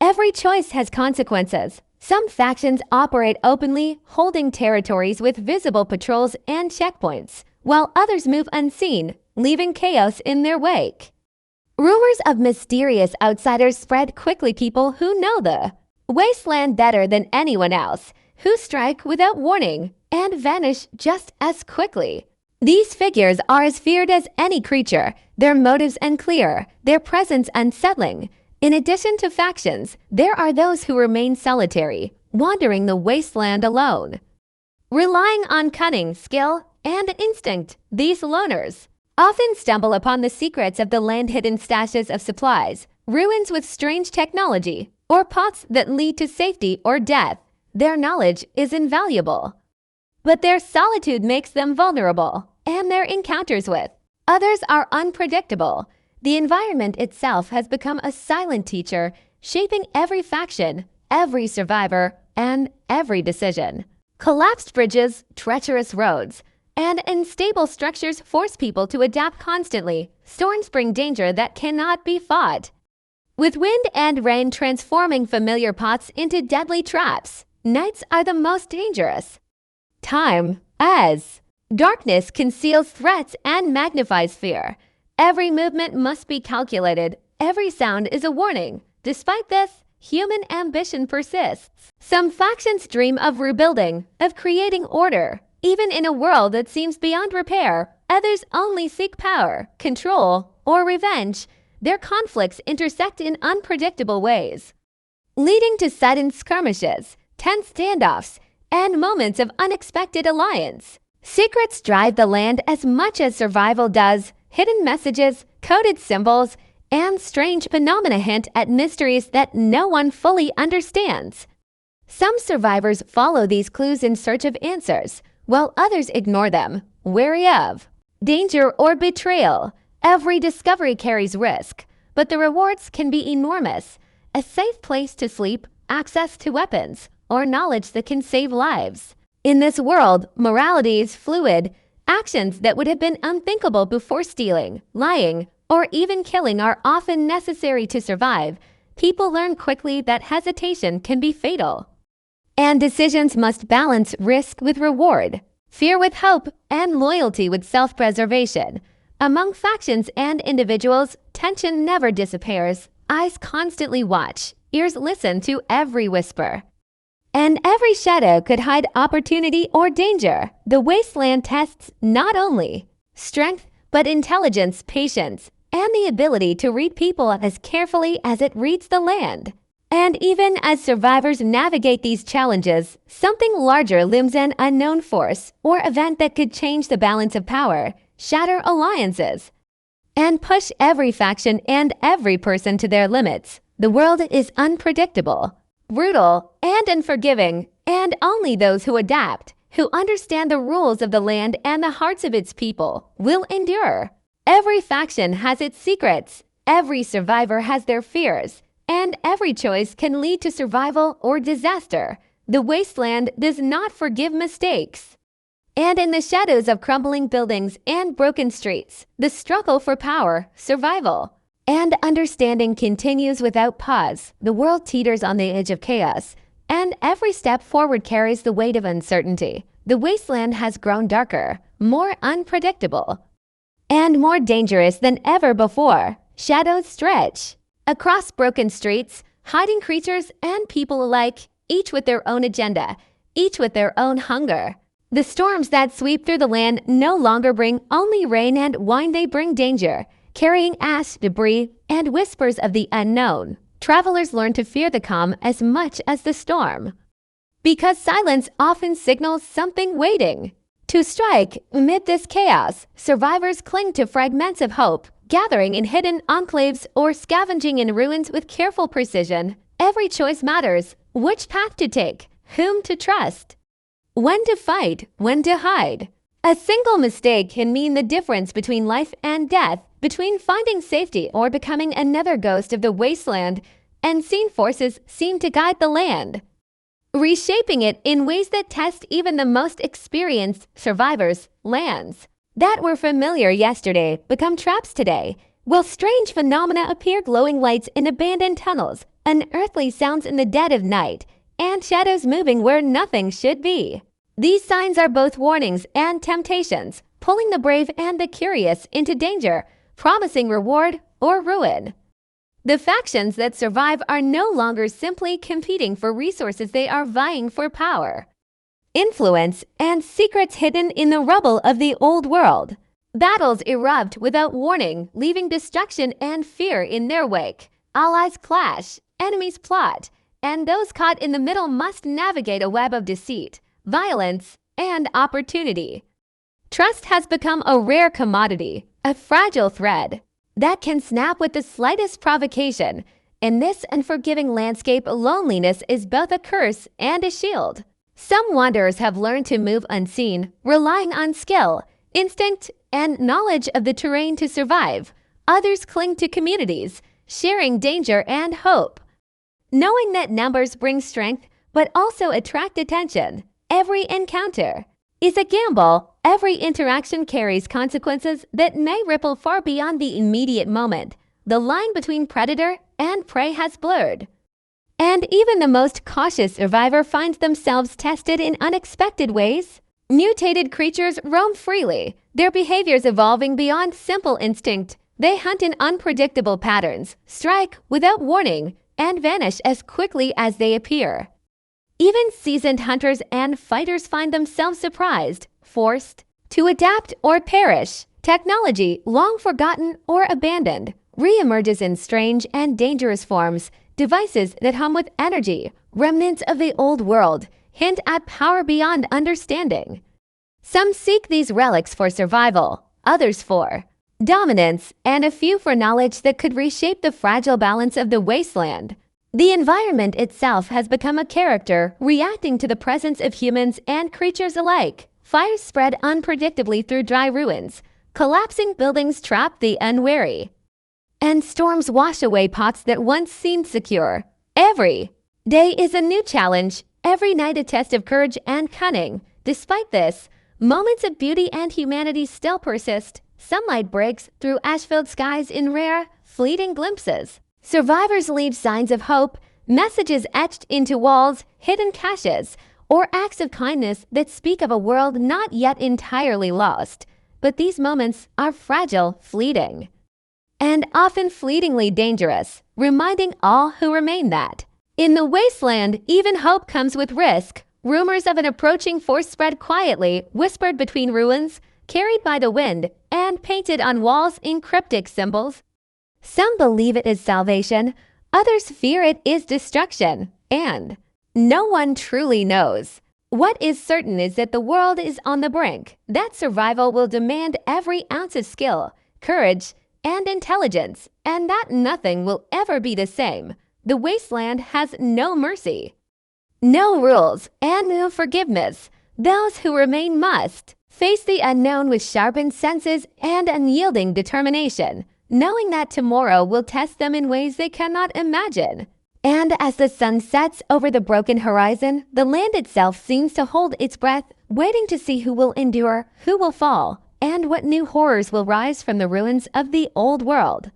Every choice has consequences. Some factions operate openly, holding territories with visible patrols and checkpoints, while others move unseen, leaving chaos in their wake. Rumors of mysterious outsiders spread quickly. People who know the wasteland better than anyone else, who strike without warning and vanish just as quickly. These figures are as feared as any creature, their motives unclear, their presence unsettling. In addition to factions, there are those who remain solitary, wandering the wasteland alone. Relying on cunning, skill, and instinct, these loners often stumble upon the secrets of the land, hidden stashes of supplies, ruins with strange technology, or paths that lead to safety or death. Their knowledge is invaluable. But their solitude makes them vulnerable, and their encounters with others are unpredictable. The environment itself has become a silent teacher, shaping every faction, every survivor, and every decision. Collapsed bridges, treacherous roads, and unstable structures force people to adapt constantly. Storms bring danger that cannot be fought, with wind and rain transforming familiar paths into deadly traps. Nights are the most dangerous time, as darkness conceals threats and magnifies fear. Every movement must be calculated. Every sound is a warning. Despite this, human ambition persists. Some factions dream of rebuilding, of creating order. Even in a world that seems beyond repair, others only seek power, control, or revenge. Their conflicts intersect in unpredictable ways, leading to sudden skirmishes, tense standoffs, and moments of unexpected alliance. Secrets drive the land as much as survival does. Hidden messages, coded symbols, and strange phenomena hint at mysteries that no one fully understands. Some survivors follow these clues in search of answers, while others ignore them, wary of danger or betrayal. Every discovery carries risk, but the rewards can be enormous. A safe place to sleep, access to weapons, or knowledge that can save lives. In this world, morality is fluid. Actions that would have been unthinkable before stealing, lying, or even killing are often necessary to survive. People learn quickly that hesitation can be fatal, and decisions must balance risk with reward, fear with hope, and loyalty with self-preservation. Among factions and individuals, tension never disappears. Eyes constantly watch, ears listen to every whisper, and every shadow could hide opportunity or danger. The wasteland tests not only strength, but intelligence, patience, and the ability to read people as carefully as it reads the land. And even as survivors navigate these challenges, something larger looms, an unknown force or event that could change the balance of power, shatter alliances, and push every faction and every person to their limits. The world is unpredictable, brutal, and unforgiving, and only those who adapt, who understand the rules of the land and the hearts of its people, will endure. Every faction has its secrets, every survivor has their fears, and every choice can lead to survival or disaster. The wasteland does not forgive mistakes. And in the shadows of crumbling buildings and broken streets, the struggle for power, survival, and understanding continues without pause. The world teeters on the edge of chaos, and every step forward carries the weight of uncertainty. The wasteland has grown darker, more unpredictable, and more dangerous than ever before. Shadows stretch across broken streets, hiding creatures and people alike, each with their own agenda, each with their own hunger. The storms that sweep through the land no longer bring only rain and wine, they bring danger, carrying ash, debris, and whispers of the unknown. Travelers learn to fear the calm as much as the storm, because silence often signals something waiting to strike. Amid this chaos, survivors cling to fragments of hope, gathering in hidden enclaves or scavenging in ruins with careful precision. Every choice matters: which path to take, whom to trust, when to fight, when to hide. A single mistake can mean the difference between life and death, between finding safety or becoming another ghost of the wasteland. Unseen forces seem to guide the land, reshaping it in ways that test even the most experienced survivors. Lands that were familiar yesterday become traps today, while strange phenomena appear: glowing lights in abandoned tunnels, unearthly sounds in the dead of night, and shadows moving where nothing should be. These signs are both warnings and temptations, pulling the brave and the curious into danger, promising reward or ruin. The factions that survive are no longer simply competing for resources, they are vying for power, influence, and secrets hidden in the rubble of the old world. Battles erupt without warning, leaving destruction and fear in their wake. Allies clash, enemies plot, and those caught in the middle must navigate a web of deceit, violence, and opportunity. Trust has become a rare commodity, a fragile thread that can snap with the slightest provocation. In this unforgiving landscape, loneliness is both a curse and a shield. Some wanderers have learned to move unseen, relying on skill, instinct, and knowledge of the terrain to survive. Others cling to communities, sharing danger and hope, knowing that numbers bring strength but also attract attention. Every encounter is a gamble. Every interaction carries consequences that may ripple far beyond the immediate moment. The line between predator and prey has blurred, and even the most cautious survivor finds themselves tested in unexpected ways. Mutated creatures roam freely, their behaviors evolving beyond simple instinct. They hunt in unpredictable patterns, strike without warning, and vanish as quickly as they appear. Even seasoned hunters and fighters find themselves surprised, forced to adapt or perish. Technology, long forgotten or abandoned, reemerges in strange and dangerous forms. Devices that hum with energy, remnants of the old world, hint at power beyond understanding. Some seek these relics for survival, others for dominance, and a few for knowledge that could reshape the fragile balance of the wasteland. The environment itself has become a character, reacting to the presence of humans and creatures alike. Fires spread unpredictably through dry ruins. Collapsing buildings trap the unwary, and storms wash away pots that once seemed secure. Every day is a new challenge, every night a test of courage and cunning. Despite this, moments of beauty and humanity still persist. Sunlight breaks through ash-filled skies in rare, fleeting glimpses. Survivors leave signs of hope, messages etched into walls, hidden caches, or acts of kindness that speak of a world not yet entirely lost. But these moments are fragile, fleeting, and often fleetingly dangerous, reminding all who remain that in the wasteland, even hope comes with risk. Rumors of an approaching force spread quietly, whispered between ruins, carried by the wind, and painted on walls in cryptic symbols. Some believe it is salvation, others fear it is destruction, and no one truly knows. What is certain is that the world is on the brink, that survival will demand every ounce of skill, courage, and intelligence, and that nothing will ever be the same. The wasteland has no mercy, no rules, and no forgiveness. Those who remain must face the unknown with sharpened senses and unyielding determination, knowing that tomorrow will test them in ways they cannot imagine. And as the sun sets over the broken horizon, the land itself seems to hold its breath, waiting to see who will endure, who will fall, and what new horrors will rise from the ruins of the old world.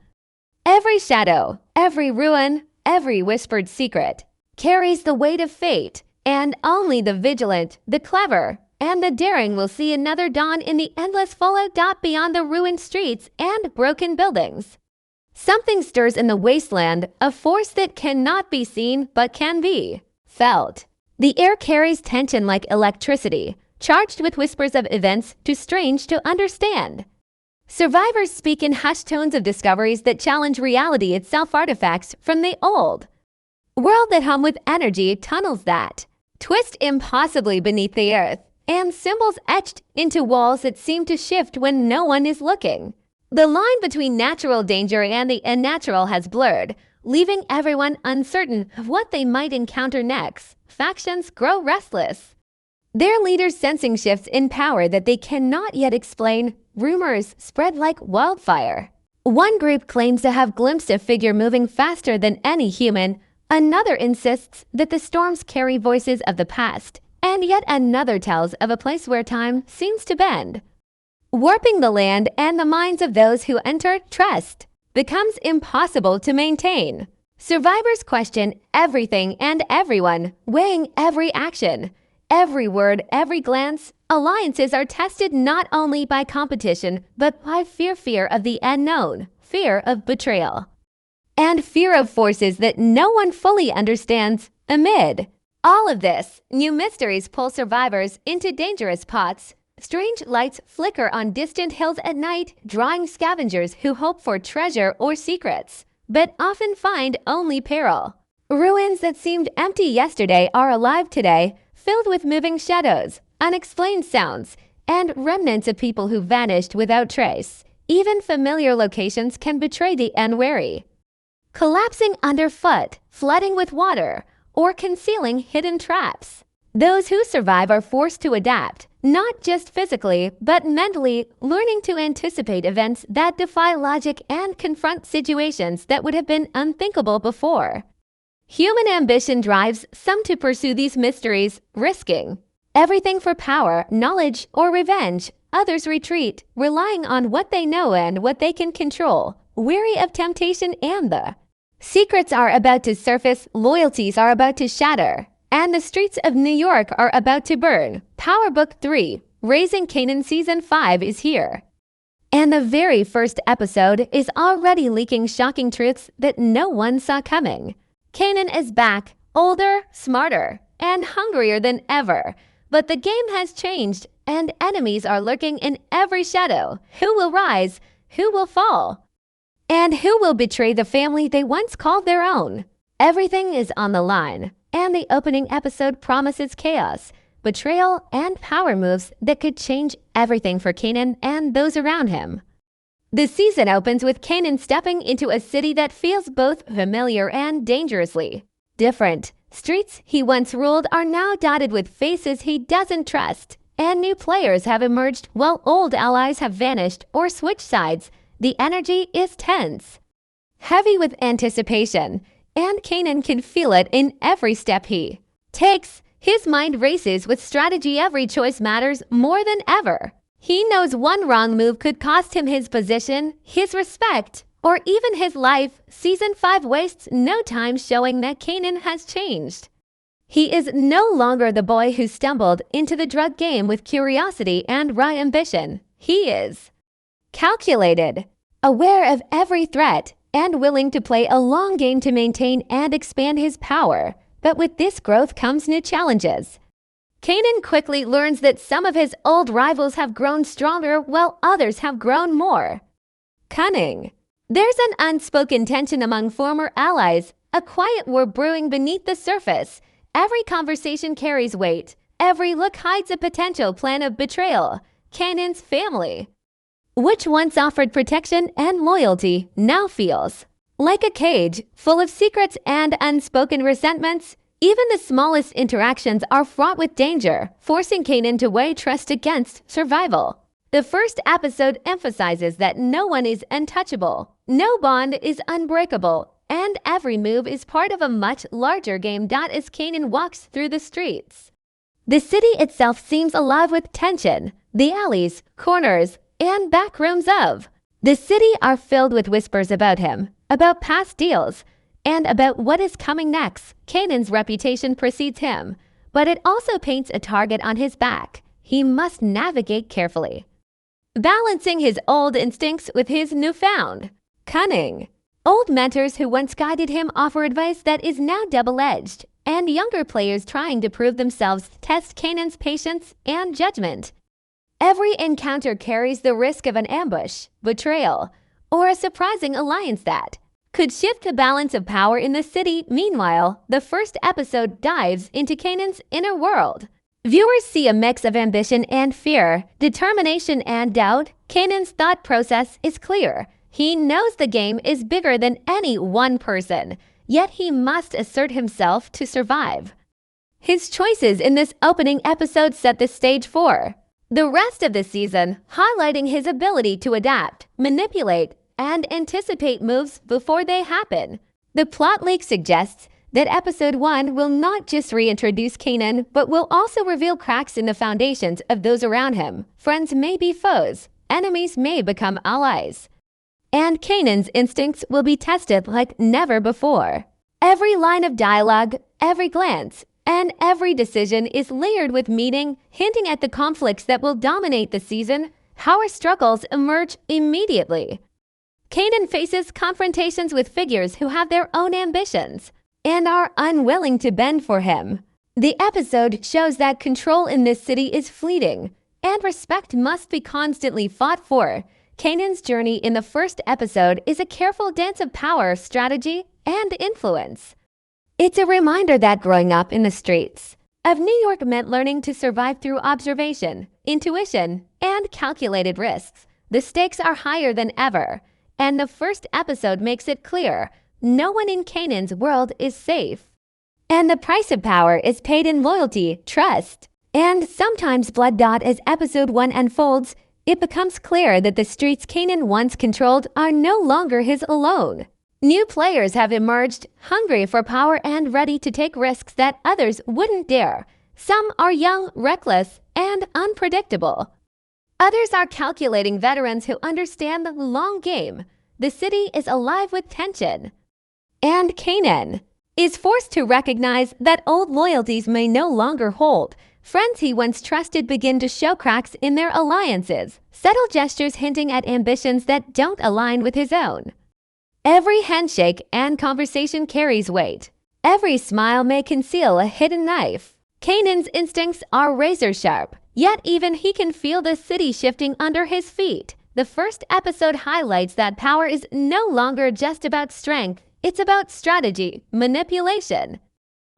Every shadow, every ruin, every whispered secret carries the weight of fate, and only the vigilant, the clever, and the daring will see another dawn in the endless fallout beyond the ruined streets and broken buildings. Something stirs in the wasteland, a force that cannot be seen but can be felt. The air carries tension like electricity, charged with whispers of events too strange to understand. Survivors speak in hushed tones of discoveries that challenge reality itself, artifacts from the old world that hum with energy, tunnels that twist impossibly beneath the earth, and symbols etched into walls that seem to shift when no one is looking. The line between natural danger and the unnatural has blurred, leaving everyone uncertain of what they might encounter next. Factions grow restless, their leaders sensing shifts in power that they cannot yet explain. Rumors spread like wildfire. One group claims to have glimpsed a figure moving faster than any human. Another insists that the storms carry voices of the past, and yet another tells of a place where time seems to bend, warping the land and the minds of those who enter. Trust becomes impossible to maintain. Survivors question everything and everyone, weighing every action. Every word, every glance. Alliances are tested not only by competition, but by fear of the unknown, fear of betrayal, and fear of forces that no one fully understands. Amid all of this, new mysteries pull survivors into dangerous spots. Strange lights flicker on distant hills at night, drawing scavengers who hope for treasure or secrets, but often find only peril. Ruins that seemed empty yesterday are alive today, filled with moving shadows, unexplained sounds, and remnants of people who vanished without trace. Even familiar locations can betray the unwary, collapsing underfoot, flooding with water, or concealing hidden traps. Those who survive are forced to adapt, not just physically, but mentally, learning to anticipate events that defy logic and confront situations that would have been unthinkable before. Human ambition drives some to pursue these mysteries, risking everything for power, knowledge, or revenge. Others retreat, relying on what they know and what they can control, weary of temptation and the secrets are about to surface, loyalties are about to shatter, and the streets of New York are about to burn. Power Book 3, Raising Kanan Season 5 is here. And the very first episode is already leaking shocking truths that no one saw coming. Kanan is back, older, smarter, and hungrier than ever. But the game has changed, and enemies are lurking in every shadow. Who will rise? Who will fall? And who will betray the family they once called their own? Everything is on the line, and the opening episode promises chaos, betrayal, and power moves that could change everything for Kanan and those around him. The season opens with Kanan stepping into a city that feels both familiar and dangerously different. Streets he once ruled are now dotted with faces he doesn't trust, and new players have emerged while old allies have vanished or switched sides. The energy is tense, heavy with anticipation, and Kanan can feel it in every step he takes. His mind races with strategy. Every choice matters more than ever. He knows one wrong move could cost him his position, his respect, or even his life. Season 5 wastes no time showing that Kanan has changed. He is no longer the boy who stumbled into the drug game with curiosity and raw ambition. He is calculated, aware of every threat, and willing to play a long game to maintain and expand his power. But with this growth comes new challenges. Kanan quickly learns that some of his old rivals have grown stronger while others have grown more cunning. There's an unspoken tension among former allies, a quiet war brewing beneath the surface. Every conversation carries weight. Every look hides a potential plan of betrayal. Kanan's family, which once offered protection and loyalty, now feels like a cage full of secrets and unspoken resentments. Even the smallest interactions are fraught with danger, forcing Kanan to weigh trust against survival. The first episode emphasizes that no one is untouchable, no bond is unbreakable, and every move is part of a much larger game. As Kanan walks through the streets, the city itself seems alive with tension. The alleys, corners, and back rooms of the city are filled with whispers about him, about past deals, and about what is coming next. Kanan's reputation precedes him, but it also paints a target on his back. He must navigate carefully, balancing his old instincts with his newfound cunning. Old mentors who once guided him offer advice that is now double-edged, and younger players trying to prove themselves test Kanan's patience and judgment. Every encounter carries the risk of an ambush, betrayal, or a surprising alliance that could shift the balance of power in the city. Meanwhile, the first episode dives into Kanan's inner world. Viewers see a mix of ambition and fear, determination and doubt. Kanan's thought process is clear. He knows the game is bigger than any one person, yet he must assert himself to survive. His choices in this opening episode set the stage for the rest of the season, highlighting his ability to adapt, manipulate, and anticipate moves before they happen. The plot leak suggests that episode 1 will not just reintroduce Kanan, but will also reveal cracks in the foundations of those around him. Friends may be foes, enemies may become allies, and Kanan's instincts will be tested like never before. Every line of dialogue, every glance, and every decision is layered with meaning, hinting at the conflicts that will dominate the season. Power struggles emerge immediately. Kanan faces confrontations with figures who have their own ambitions and are unwilling to bend for him. The episode shows that control in this city is fleeting, and respect must be constantly fought for. Kanan's journey in the first episode is a careful dance of power, strategy, and influence. It's a reminder that growing up in the streets of New York meant learning to survive through observation, intuition, and calculated risks. The stakes are higher than ever, and the first episode makes it clear no one in Kanan's world is safe. And the price of power is paid in loyalty, trust, and sometimes blood. As episode 1 unfolds, it becomes clear that the streets Kanan once controlled are no longer his alone. New players have emerged, hungry for power and ready to take risks that others wouldn't dare. Some are young, reckless, and unpredictable. Others are calculating veterans who understand the long game. The city is alive with tension. And Kanan is forced to recognize that old loyalties may no longer hold. Friends he once trusted begin to show cracks in their alliances, subtle gestures hinting at ambitions that don't align with his own. Every handshake and conversation carries weight. Every smile may conceal a hidden knife. Kanan's instincts are razor sharp, yet even he can feel the city shifting under his feet. The first episode highlights that power is no longer just about strength, it's about strategy, manipulation,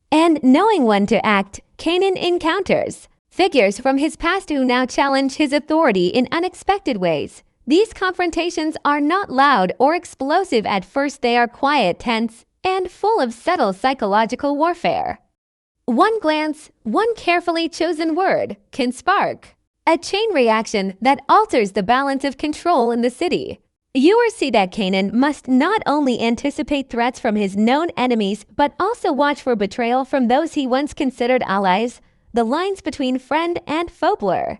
and knowing when to act. Kanan encounters figures from his past who now challenge his authority in unexpected ways. These confrontations are not loud or explosive at first. They are quiet, tense, and full of subtle psychological warfare. One glance, one carefully chosen word, can spark a chain reaction that alters the balance of control in the city. Viewers see that Kanan must not only anticipate threats from his known enemies, but also watch for betrayal from those he once considered allies. The lines between friend and foe blur,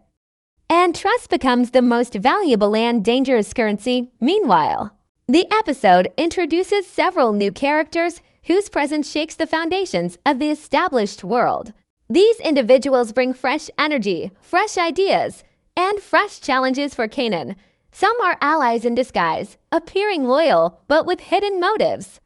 and trust becomes the most valuable and dangerous currency. Meanwhile, the episode introduces several new characters whose presence shakes the foundations of the established world. These individuals bring fresh energy, fresh ideas, and fresh challenges for Kanan. Some are allies in disguise, appearing loyal but with hidden motives.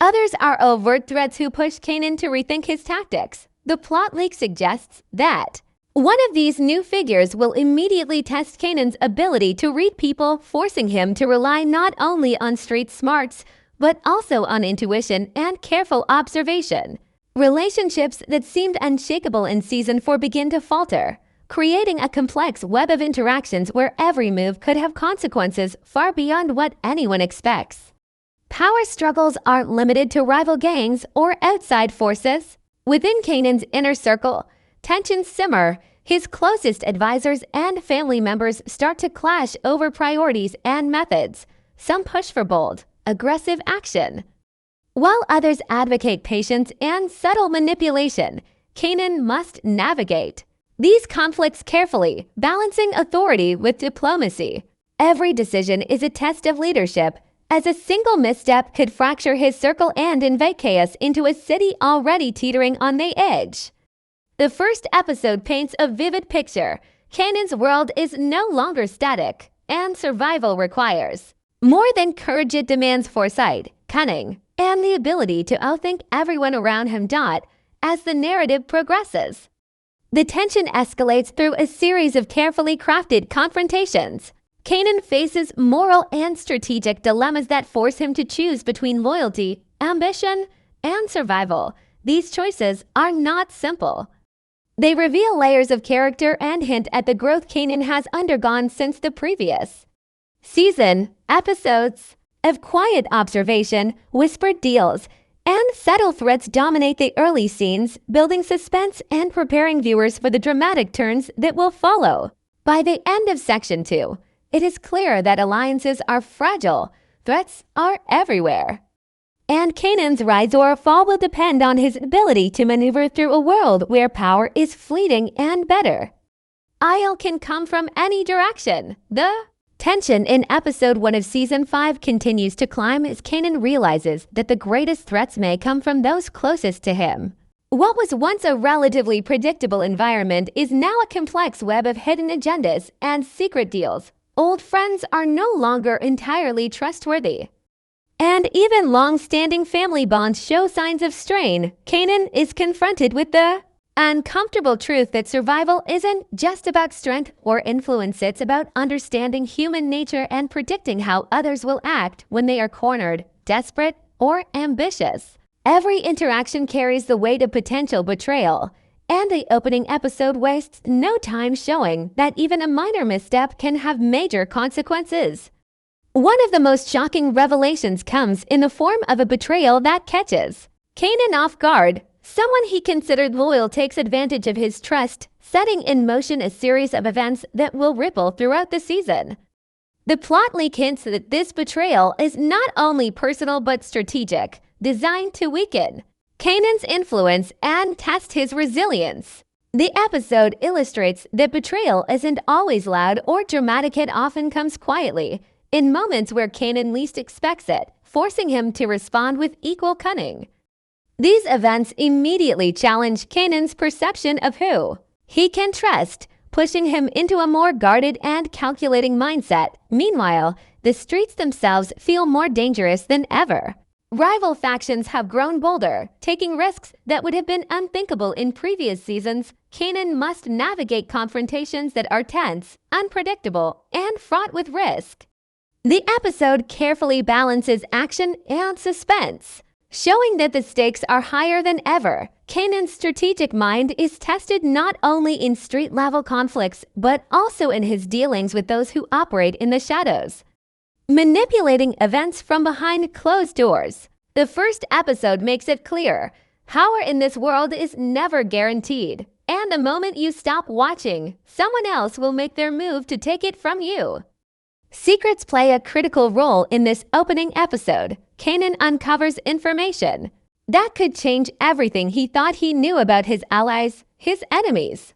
Others are overt threats who push Kanan to rethink his tactics. The plot leak suggests that one of these new figures will immediately test Kanan's ability to read people, forcing him to rely not only on street smarts, but also on intuition and careful observation. Relationships that seemed unshakable in Season 4 begin to falter, creating a complex web of interactions where every move could have consequences far beyond what anyone expects. Power struggles aren't limited to rival gangs or outside forces. Within Kanan's inner circle, tensions simmer. His closest advisors and family members start to clash over priorities and methods. Some push for bold, aggressive action, while others advocate patience and subtle manipulation. Kanan must navigate these conflicts carefully, balancing authority with diplomacy. Every decision is a test of leadership, as a single misstep could fracture his circle and invite chaos into a city already teetering on the edge. The first episode paints a vivid picture. Kanan's world is no longer static, and survival requires more than courage. It demands foresight, cunning, and the ability to outthink everyone around him. As the narrative progresses, the tension escalates through a series of carefully crafted confrontations. Kanan faces moral and strategic dilemmas that force him to choose between loyalty, ambition, and survival. These choices are not simple. They reveal layers of character and hint at the growth Kanan has undergone since the previous season. Episodes of quiet observation, whispered deals, and subtle threats dominate the early scenes, building suspense and preparing viewers for the dramatic turns that will follow. By the end of Section 2, it is clear that alliances are fragile, threats are everywhere, and Kanan's rise or fall will depend on his ability to maneuver through a world where power is fleeting and better. Isle can come from any direction. The Tension in episode 1 of season 5 continues to climb as Kanan realizes that the greatest threats may come from those closest to him. What was once a relatively predictable environment is now a complex web of hidden agendas and secret deals. Old friends are no longer entirely trustworthy. And even long-standing family bonds show signs of strain. Kanan is confronted with the uncomfortable truth that survival isn't just about strength or influence, it's about understanding human nature and predicting how others will act when they are cornered, desperate, or ambitious. Every interaction carries the weight of potential betrayal, and the opening episode wastes no time showing that even a minor misstep can have major consequences. One of the most shocking revelations comes in the form of a betrayal that catches Kanan off guard. Someone he considered loyal takes advantage of his trust, setting in motion a series of events that will ripple throughout the season. The plot leak hints that this betrayal is not only personal but strategic, designed to weaken Kanan's influence and test his resilience. The episode illustrates that betrayal isn't always loud or dramatic. It often comes quietly, in moments where Kanan least expects it, forcing him to respond with equal cunning. These events immediately challenge Kanan's perception of who he can trust, pushing him into a more guarded and calculating mindset. Meanwhile, the streets themselves feel more dangerous than ever. Rival factions have grown bolder, taking risks that would have been unthinkable in previous seasons. Kanan must navigate confrontations that are tense, unpredictable, and fraught with risk. The episode carefully balances action and suspense, showing that the stakes are higher than ever. Kanan's strategic mind is tested not only in street-level conflicts, but also in his dealings with those who operate in the shadows, manipulating events from behind closed doors. The first episode makes it clear power in this world is never guaranteed, and the moment you stop watching, someone else will make their move to take it from you. Secrets play a critical role in this opening episode. Kanan uncovers information that could change everything he thought he knew about his allies, his enemies,